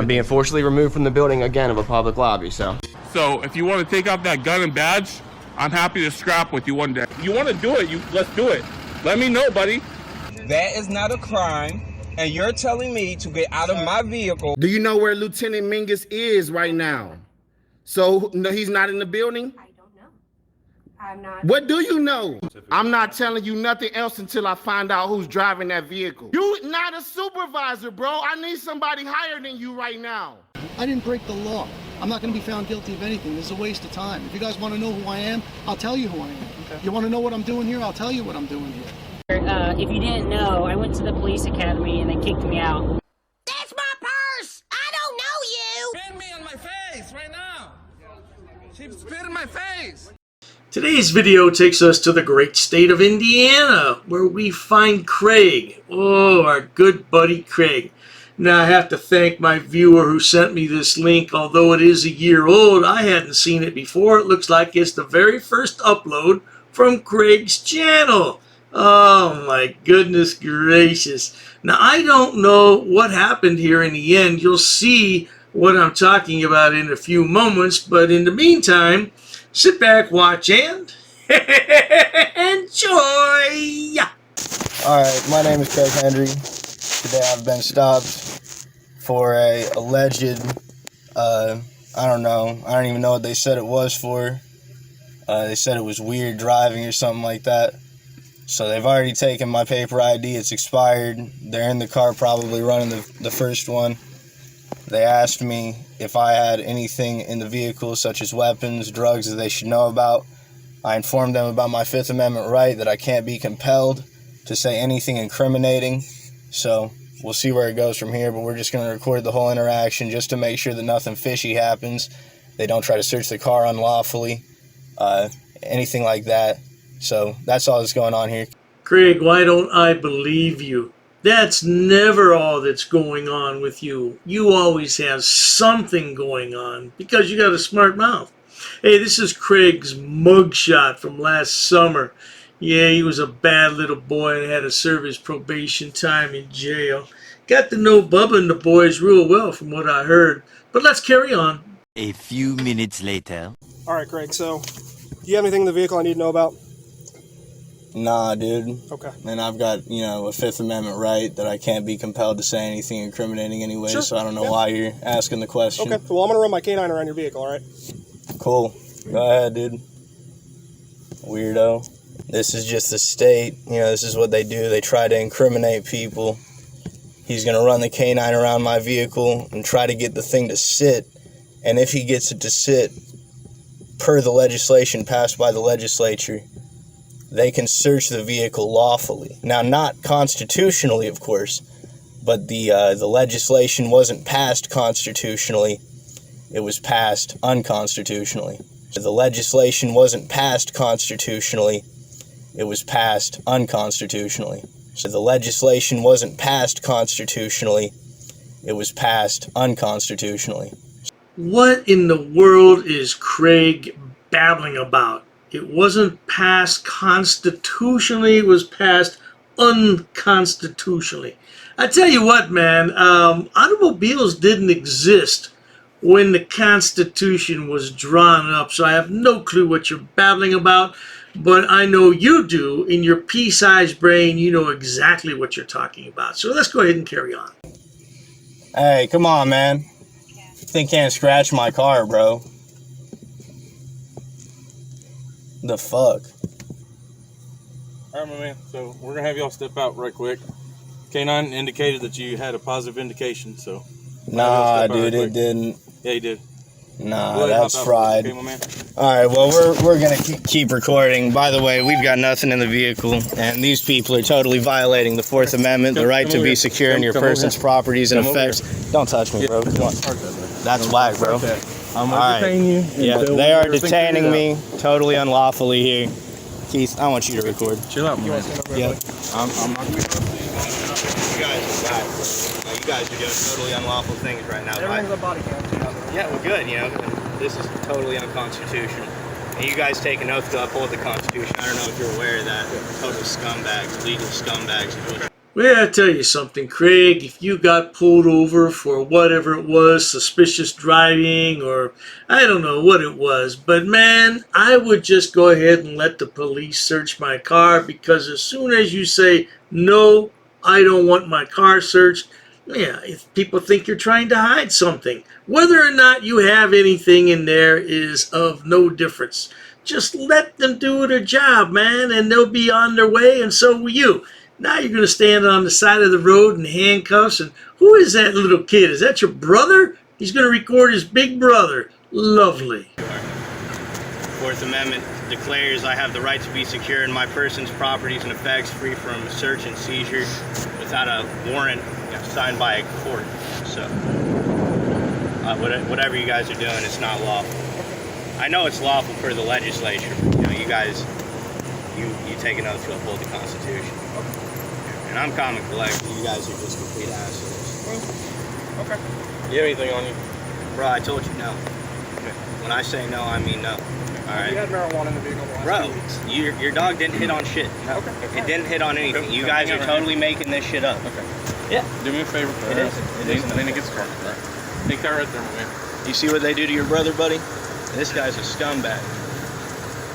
I'm being forcibly removed from the building again of a public lobby, so. So if you want to take off that gun and badge, I'm happy to scrap with you one day. You want to do it, let's do it. Let me know, buddy. That is not a crime, and you're telling me to get out of my vehicle. Do you know where Lieutenant Mingus is right now? So no, he's not in the building? I don't know. I'm not. What do you know? I'm not telling you nothing else until I find out who's driving that vehicle. You not a supervisor, bro. I need somebody higher than you right now. I didn't break the law. I'm not going to be found guilty of anything. This is a waste of time. If you guys want to know who I am, I'll tell you who I am. Okay. You want to know what I'm doing here? I'll tell you what I'm doing here. If you didn't know, I went to the police academy and they kicked me out. That's my purse! I don't know you! Spit me on my face right now! She spit in my face! Today's video takes us to the great state of Indiana, where we find Craig. Oh, our good buddy Craig. Now, I have to thank my viewer who sent me this link. Although it is a year old, I hadn't seen it before. It looks like it's the very first upload from Craig's channel. Oh, my goodness gracious. Now, I don't know what happened here in the end. You'll see what I'm talking about in a few moments. But in the meantime, sit back, watch, and enjoy! Alright, my name is Craig Hendry. Today I've been stopped for a alleged, I don't even know what they said it was for. They said it was weird driving or something like that. So they've already taken my paper ID, it's expired. They're in the car probably running the first one. They asked me if I had anything in the vehicle, such as weapons, drugs that they should know about. I informed them about my Fifth Amendment right, that I can't be compelled to say anything incriminating. So we'll see where it goes from here, but we're just going to record the whole interaction just to make sure that nothing fishy happens. They don't try to search the car unlawfully, anything like that. So that's all that's going on here. Craig, why don't I believe you? That's never all that's going on with you. You always have something going on because you got a smart mouth. Hey, this is Craig's mugshot from last summer. Yeah, he was a bad little boy and had to serve his probation time in jail. Got to know Bubba and the boys real well from what I heard. But let's carry on. A few minutes later. Alright, Craig, so do you have anything in the vehicle I need to know about? Nah, dude. Okay. And I've got, a Fifth Amendment right that I can't be compelled to say anything incriminating anyway, sure. So I don't know why you're asking the question. Okay, well, I'm going to run my canine around your vehicle, alright? Cool. Go ahead, dude. Weirdo. This is just the state. This is what they do. They try to incriminate people. He's going to run the canine around my vehicle and try to get the thing to sit. And if he gets it to sit, per the legislation passed by the legislature, they can search the vehicle lawfully. Now, not constitutionally, of course, but the legislation wasn't passed constitutionally. It was passed unconstitutionally. The legislation wasn't passed constitutionally. It was passed unconstitutionally. So the legislation wasn't passed constitutionally. It was passed unconstitutionally. What in the world is Craig babbling about? It wasn't passed constitutionally, it was passed unconstitutionally. I tell you what, man, automobiles didn't exist when the Constitution was drawn up, so I have no clue what you're babbling about, but I know you do. In your pea-sized brain, you know exactly what you're talking about. So let's go ahead and carry on. Hey, come on, man. Think can't scratch my car, bro. The fuck? Alright, my man, so we're gonna have y'all step out right quick. Canine indicated that you had a positive indication, so... Nah, dude, it didn't. Yeah, he did. Nah, that's fried. Okay, my man. Alright, well, we're gonna keep recording. By the way, we've got nothing in the vehicle, and these people are totally violating the Fourth Amendment, the right to be secure in your person's properties and effects. Don't touch me, bro. Come on. That's whack, bro. I'm gonna detain you. Yeah, they are detaining me totally unlawfully here. Keith, I want you to record. Chill out, man. Yep. I'm not gonna be You guys are bad, bro. You guys are doing totally unlawful things right now. Everyone's a body cam. Yeah, well, good, This is totally unconstitutional. And you guys take an oath to uphold the Constitution. I don't know if you're aware of that. Total scumbags, legal scumbags. Well, I tell you something, Craig, if you got pulled over for whatever it was, suspicious driving, or I don't know what it was, but man, I would just go ahead and let the police search my car, because as soon as you say, no, I don't want my car searched, yeah, if people think you're trying to hide something. Whether or not you have anything in there is of no difference. Just let them do their job, man, and they'll be on their way, and so will you. Now you're going to stand on the side of the road in handcuffs, and who is that little kid? Is that your brother? He's going to record his big brother. Lovely. Fourth Amendment declares I have the right to be secure in my person's properties and effects free from search and seizure without a warrant signed by a court. So, whatever you guys are doing, it's not lawful. I know it's lawful for the legislature. You know, you guys, you take an oath to uphold the Constitution. And I'm common collector. You guys are just complete assholes. Okay. You have anything on you? Bro, I told you no. When I say no, I mean no. Alright? You had marijuana in the vehicle the last 2 weeks. Bro, your dog didn't hit on shit. No. Okay. It didn't hit on anything. You guys are totally making this shit up. Okay. Yeah. Do me a favor. It is. I need to get started. Right. Take that right there, my man. You see what they do to your brother, buddy? This guy's a scumbag.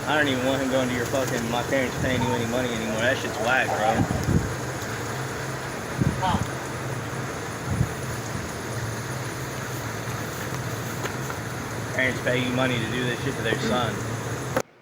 I don't even want him going to your fucking, my parents paying you any money anymore. That shit's whack, bro. Parents pay you money to do this shit to their son.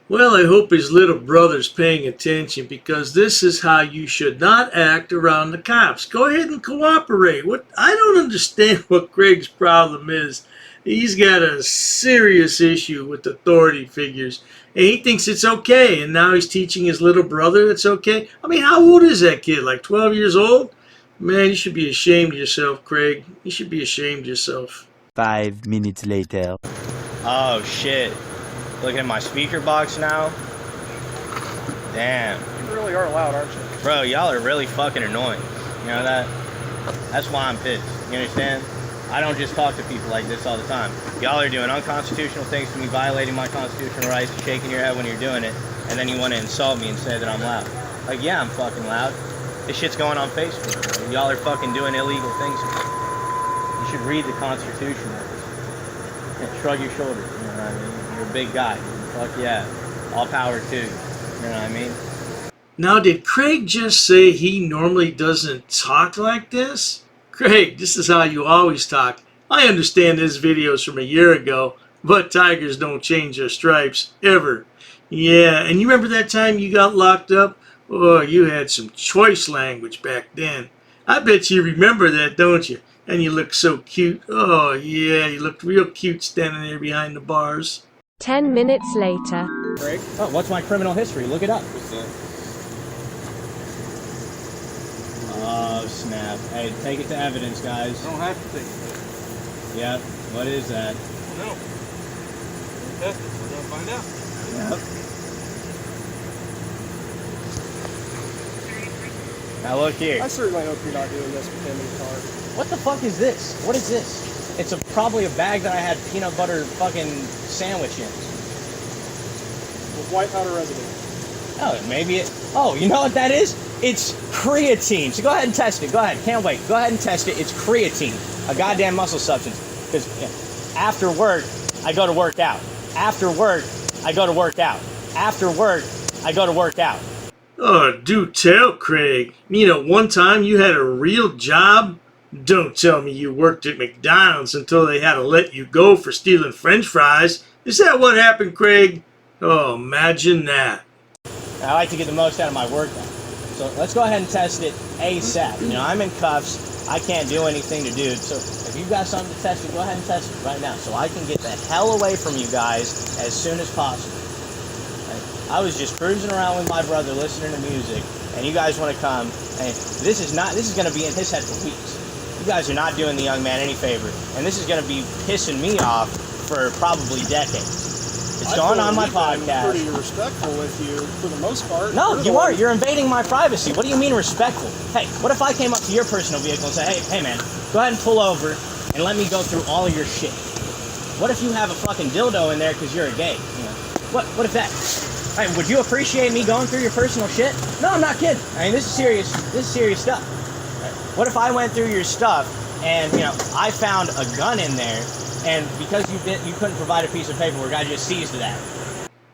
Well, I hope his little brother's paying attention, because this is how you should not act around the cops. Go ahead and cooperate. I don't understand what Craig's problem is. He's got a serious issue with authority figures, and he thinks it's okay, and now he's teaching his little brother it's okay. I mean, how old is that kid? Like 12 years old? Man, you should be ashamed of yourself, Craig. You should be ashamed of yourself. 5 minutes later. Oh, shit. Looking at my speaker box now. Damn. You really are loud, aren't you? Bro, y'all are really fucking annoying. You know that? That's why I'm pissed. You understand? I don't just talk to people like this all the time. Y'all are doing unconstitutional things to me, violating my constitutional rights, shaking your head when you're doing it, and then you want to insult me and say that I'm loud. Like, yeah, I'm fucking loud. This shit's going on Facebook. Y'all are fucking doing illegal things. You should read the Constitution. And shrug your shoulders, you know what I mean? You're a big guy. Fuck yeah. All power to you. You know what I mean? Now, did Craig just say he normally doesn't talk like this? Craig, this is how you always talk. I understand this video's from a year ago, but tigers don't change their stripes, ever. Yeah, and you remember that time you got locked up? Oh, you had some choice language back then. I bet you remember that, don't you? And you look so cute. Oh, yeah, you looked real cute standing there behind the bars. 10 minutes later. Craig? Oh, what's my criminal history? Look it up. Oh, snap. Hey, take it to evidence, guys. I don't have to take it. Yep. What is that? No. We're going to find out. Yep. Now look here. I certainly hope you're not doing this with him in the car. What the fuck is this? What is this? It's probably a bag that I had peanut butter fucking sandwich in. With white powder residue. Oh, maybe it... Oh, you know what that is? It's creatine. So go ahead and test it. Go ahead. Can't wait. Go ahead and test it. It's creatine. A goddamn muscle substance. Because after work, I go to work out. After work, I go to work out. After work, I go to work out. Oh, do tell, Craig. You know, one time you had a real job? Don't tell me you worked at McDonald's until they had to let you go for stealing French fries. Is that what happened, Craig? Oh, imagine that. I like to get the most out of my work. So let's go ahead and test it ASAP. You know, I'm in cuffs. I can't do anything to do it. So if you've got something to test it, go ahead and test it right now so I can get the hell away from you guys as soon as possible. Right? I was just cruising around with my brother listening to music, and you guys want to come, and this is going to be in his head for weeks. You guys are not doing the young man any favor, and this is going to be pissing me off for probably decades. It's going on my podcast. I'm pretty respectful with you for the most part. No, you aren't. You're invading my privacy. What do you mean respectful? Hey, what if I came up to your personal vehicle and said, hey man, go ahead and pull over and let me go through all of your shit? What if you have a fucking dildo in there because you're a gay? You know, what if that? Hey, would you appreciate me going through your personal shit? No, I'm not kidding. I mean, this is serious stuff. What if I went through your stuff and, you know, I found a gun in there, and because you couldn't provide a piece of paperwork, I just seized that?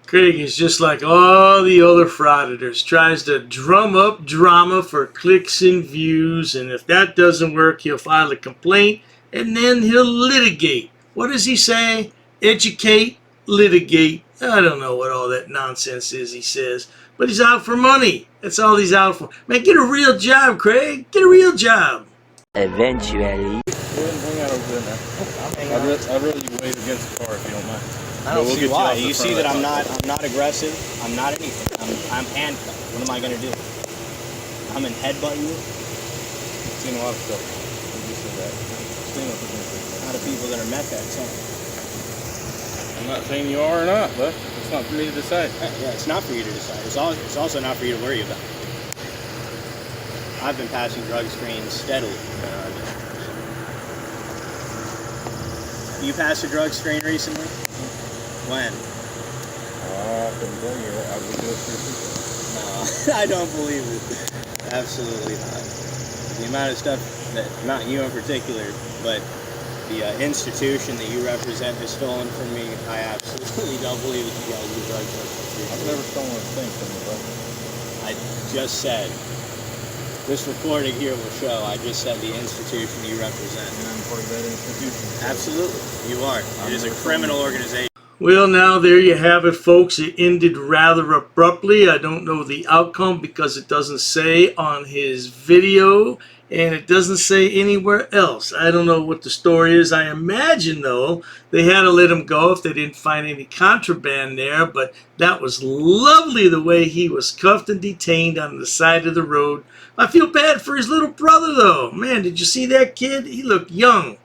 Craig is just like all the other frauditors, tries to drum up drama for clicks and views, and if that doesn't work, he'll file a complaint, and then he'll litigate. What does he say? Educate, litigate. I don't know what all that nonsense is he says, but he's out for money. That's all he's out for. Man, get a real job, Craig. Get a real job. Eventually. Hang out over there. I'd rather you wave against the car if you don't mind. I don't see why. You see that I'm not aggressive. I'm not anything. I'm handcuffed. What am I gonna do? I'm in headbutt you. I've seen a lot of stuff. You said that. A lot of people that are meth heads. I'm not saying you are or not, but it's not for me to decide. Yeah, it's not for you to decide. It's also not for you to worry about. I've been passing drug screens steadily. You passed a drug screen recently? When? I couldn't tell you. I would do it for people. No, I don't believe it. Absolutely not. The amount of stuff that, not you in particular, but the institution that you represent has stolen from me, I absolutely don't believe that you guys do drug testing. I've never stolen a thing from you, bro. I just said, this recording here will show, I just said the institution you represent. And I'm part of that institution. Absolutely, you are. It is a criminal organization. Well, now there you have it, folks. It ended rather abruptly. I don't know the outcome because it doesn't say on his video, and it doesn't say anywhere else. I don't know what the story is. I imagine, though, they had to let him go if they didn't find any contraband there, but that was lovely the way he was cuffed and detained on the side of the road. I feel bad for his little brother, though. Man, did you see that kid? He looked young.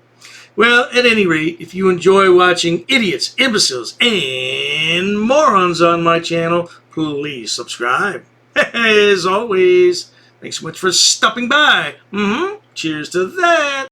Well, at any rate, if you enjoy watching idiots, imbeciles, and morons on my channel, please subscribe. As always, thanks so much for stopping by. Cheers to that.